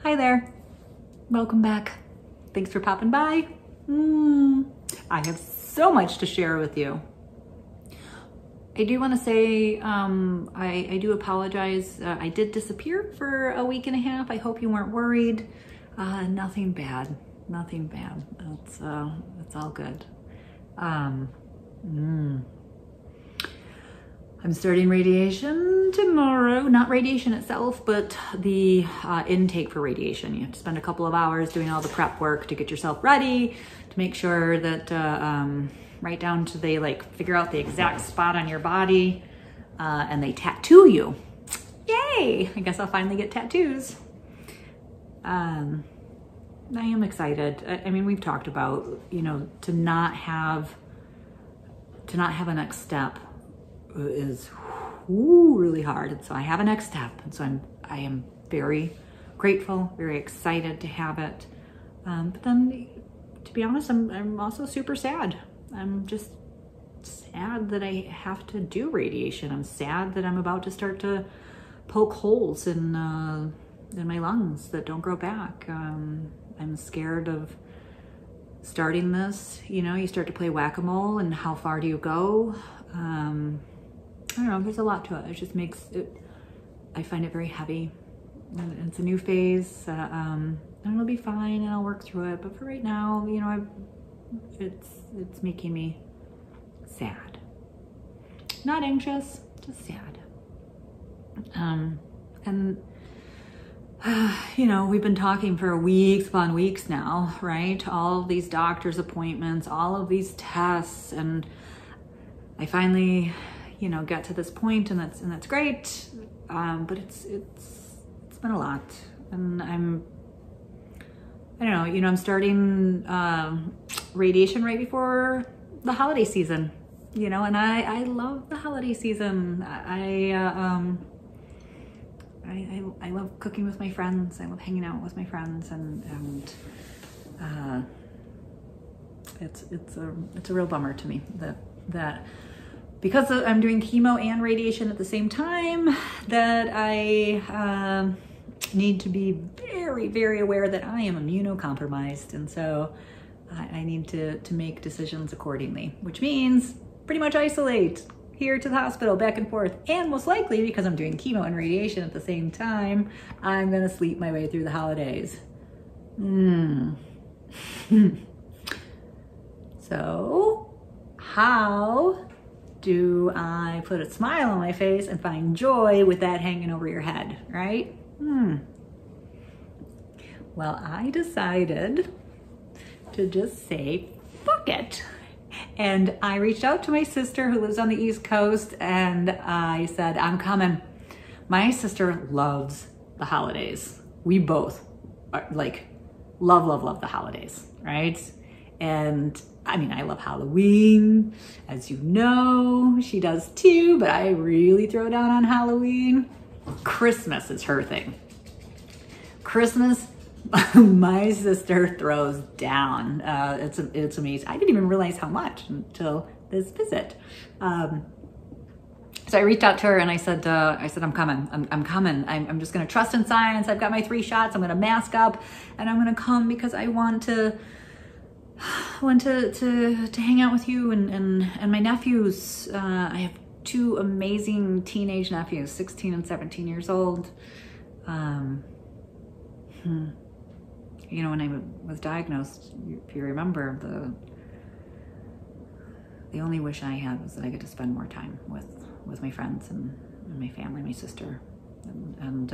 Hi there. Welcome back. Thanks for popping by. I have so much to share with you. I do want to say I do apologize. I did disappear for a week and a half. I hope you weren't worried. Nothing bad. Nothing bad. It's all good. I'm starting radiation tomorrow. Not radiation itself, but the intake for radiation. You have to spend a couple of hours doing all the prep work to get yourself ready, to make sure that, right down to they like figure out the exact spot on your body, and they tattoo you. Yay! I guess I'll finally get tattoos. I am excited. I mean, we've talked about, you know, to not have a next step is really hard. And so I have a next step. And so I am very grateful, very excited to have it. But then, to be honest, I'm also super sad. I'm just sad that I have to do radiation. I'm sad that I'm about to start to poke holes in my lungs that don't grow back. I'm scared of starting this. You know, you start to play whack-a-mole, and how far do you go? I don't know, there's a lot to it. It just makes it, I find it very heavy. And it's a new phase, and it'll be fine, and I'll work through it. But for right now, you know, it's making me sad. Not anxious, just sad. And you know, we've been talking for weeks upon weeks now, right? All of these doctor's appointments, all of these tests, and I finally, you know, got to this point, and that's great. But it's been a lot, and I don't know, you know, I'm starting radiation right before the holiday season, you know, and I love the holiday season. I love cooking with my friends. I love hanging out with my friends, and it's a real bummer to me that because I'm doing chemo and radiation at the same time, that I need to be very, very aware that I am immunocompromised, and so I need to make decisions accordingly, which means pretty much isolate here to the hospital, back and forth, and most likely, because I'm doing chemo and radiation at the same time, I'm gonna sleep my way through the holidays. So, how do I put a smile on my face and find joy with that hanging over your head, right? Well, I decided to just say, fuck it. And I reached out to my sister who lives on the East Coast, and I said, I'm coming. My sister loves the holidays. We both are, like, love the holidays, right? And I mean, I love Halloween, as you know. She does too, but I really throw down on Halloween. Christmas is her thing. Christmas, my sister throws down. It's amazing. I didn't even realize how much until this visit. So I reached out to her and I said, I'm coming. I'm coming. I'm just gonna trust in science. I've got my 3 shots. I'm gonna mask up, and I'm gonna come because I want to hang out with you and my nephews. I have 2 amazing teenage nephews, 16 and 17 years old. You know, when I was diagnosed, if you remember, the only wish I had was that I get to spend more time with my friends and my family, my sister, and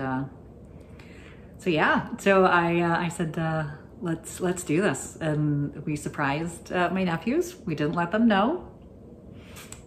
so yeah. So I said, let's do this, and we surprised my nephews. We didn't let them know,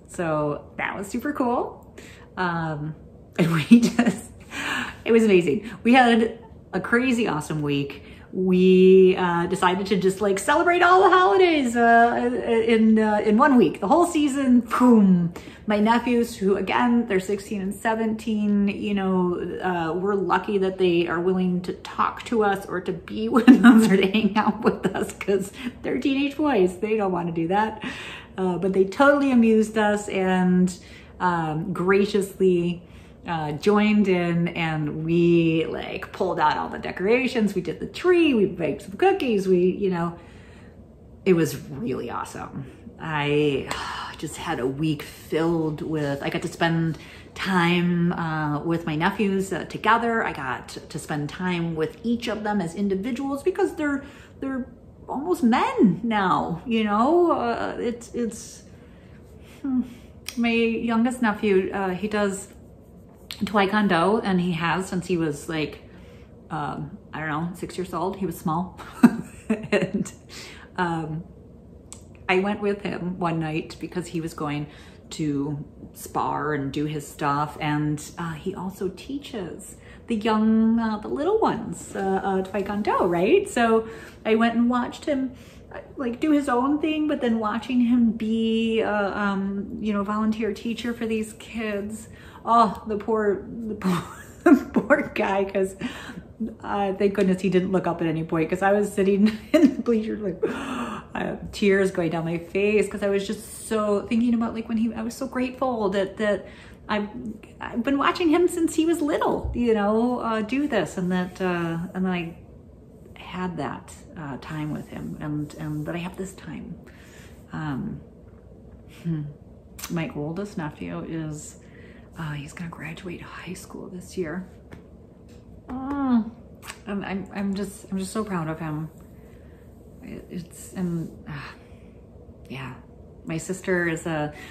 so that was super cool. And it was amazing. We had a crazy awesome week. We decided to just like celebrate all the holidays in 1 week, the whole season. Boom. My nephews, who again, they're 16 and 17, you know, we're lucky that they are willing to talk to us or to be with us or to hang out with us, because they're teenage boys. They don't want to do that. But they totally amused us and graciously joined in, and we like pulled out all the decorations. We did the tree, we baked some cookies, it was really awesome. I just had a week filled with, I got to spend time with my nephews together. I got to spend time with each of them as individuals because they're almost men now, you know. My youngest nephew, he does Taekwondo, and he has since he was like, I don't know, 6 years old. He was small. And I went with him one night because he was going to spar and do his stuff. And he also teaches the little ones Taekwondo, right? So I went and watched him like do his own thing, but then watching him be volunteer teacher for these kids. Oh, the poor poor guy, because thank goodness he didn't look up at any point, because I was sitting in the bleachers like tears going down my face, because I was just so thinking about like when I was so grateful that I've been watching him since he was little, you know, do this, and that and then I had that time with him, and that I have this time. My oldest nephew is he's gonna graduate high school this year. I'm just so proud of him. Yeah. My sister is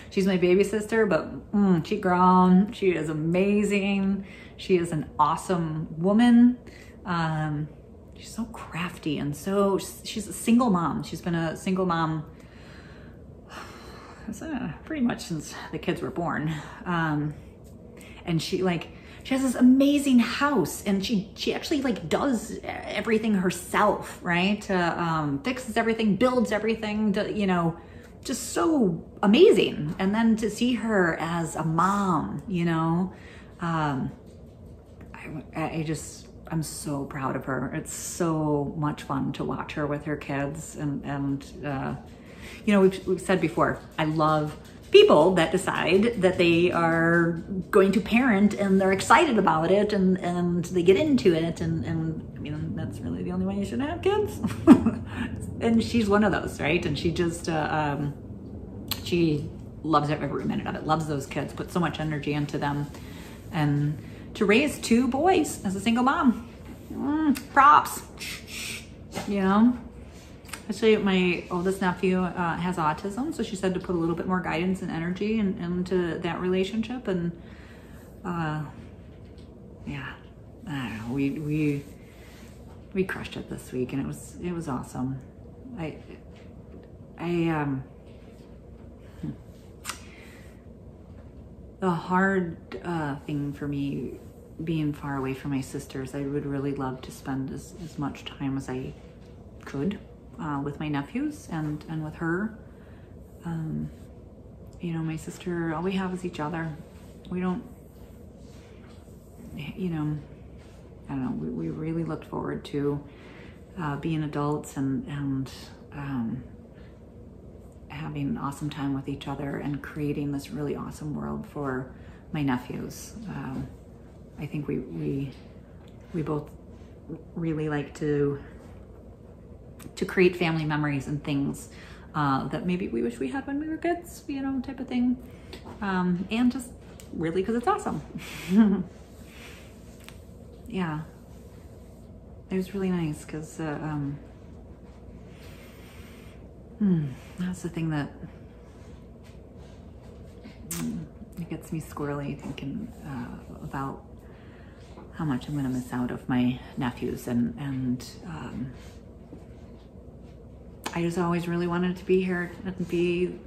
she's my baby sister, but she's grown. She is amazing. She is an awesome woman. She's so crafty, and she's a single mom. She's been a single mom pretty much since the kids were born. And she has this amazing house, and she actually like does everything herself, right? Fixes everything, builds everything, you know, just so amazing. And then to see her as a mom, you know, I'm so proud of her. It's so much fun to watch her with her kids, and you know, we've said before, I love people that decide that they are going to parent and they're excited about it, and they get into it, and I mean, that's really the only way you should have kids. And she's one of those, right? And she just she loves every minute of it, loves those kids, puts so much energy into them. And to raise 2 boys as a single mom, props, you know. Actually, my oldest nephew has autism, so she said to put a little bit more guidance and energy into that relationship. And yeah, I don't know, we crushed it this week, and it was awesome. The hard thing for me being far away from my sisters, I would really love to spend as much time as I could with my nephews and with her. You know, my sister, all we have is each other. We don't, you know, I don't know, we really looked forward to being adults and having an awesome time with each other and creating this really awesome world for my nephews. I think we both really like to create family memories and things that maybe we wish we had when we were kids, you know, type of thing. And just really because it's awesome. Yeah. It was really nice because that's the thing that it gets me squirrely thinking about how much I'm going to miss out of my nephews, and I just always really wanted to be here and be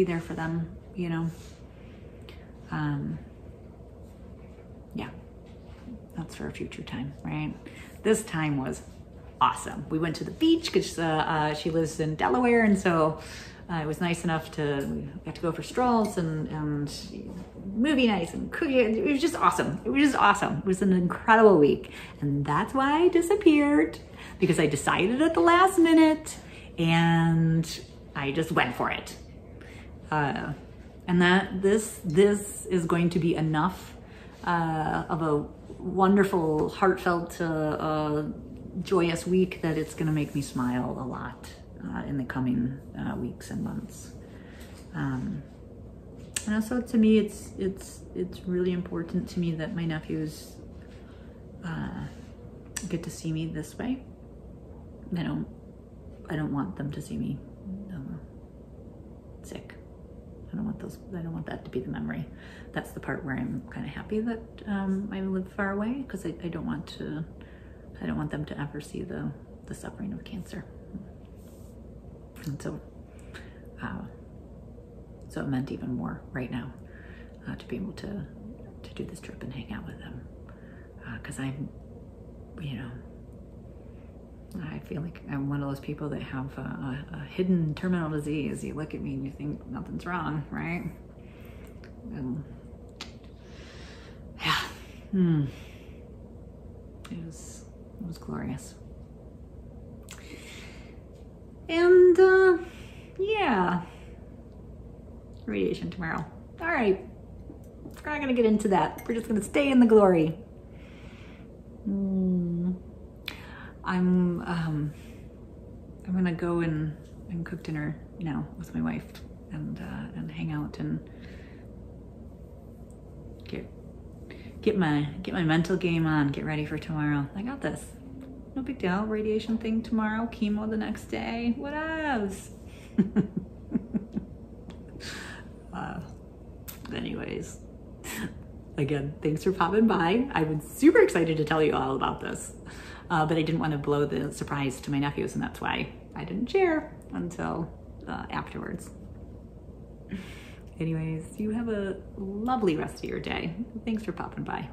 there for them, you know. Yeah, that's for a future time, right? This time was awesome. We went to the beach because she lives in Delaware, and so it was nice enough to get to go for strolls and movie nights and cooking. It was just awesome. It was just awesome. It was an incredible week, and that's why I disappeared, because I decided at the last minute and I just went for it. And that this is going to be enough of a wonderful, heartfelt, joyous week that it's going to make me smile a lot in the coming weeks and months. And also, to me, it's really important to me that my nephews get to see me this way. I don't want them to see me sick. I don't want that to be the memory. That's the part where I'm kind of happy that I live far away, because I don't want them to ever see the suffering of cancer. And so it meant even more right now to be able to do this trip and hang out with them, because I feel like I'm one of those people that have a hidden terminal disease. You look at me and you think nothing's wrong, right? Yeah. It was glorious. And yeah, radiation tomorrow. All right, we're not gonna get into that. We're just gonna stay in the glory. I'm gonna go and cook dinner now with my wife and hang out and get my mental game on, get ready for tomorrow. I got this. No big deal. Radiation thing tomorrow, chemo the next day. What else? Anyways, again, thanks for popping by. I've been super excited to tell you all about this, but I didn't want to blow the surprise to my nephews, and that's why I didn't share until afterwards. Anyways, you have a lovely rest of your day. Thanks for popping by.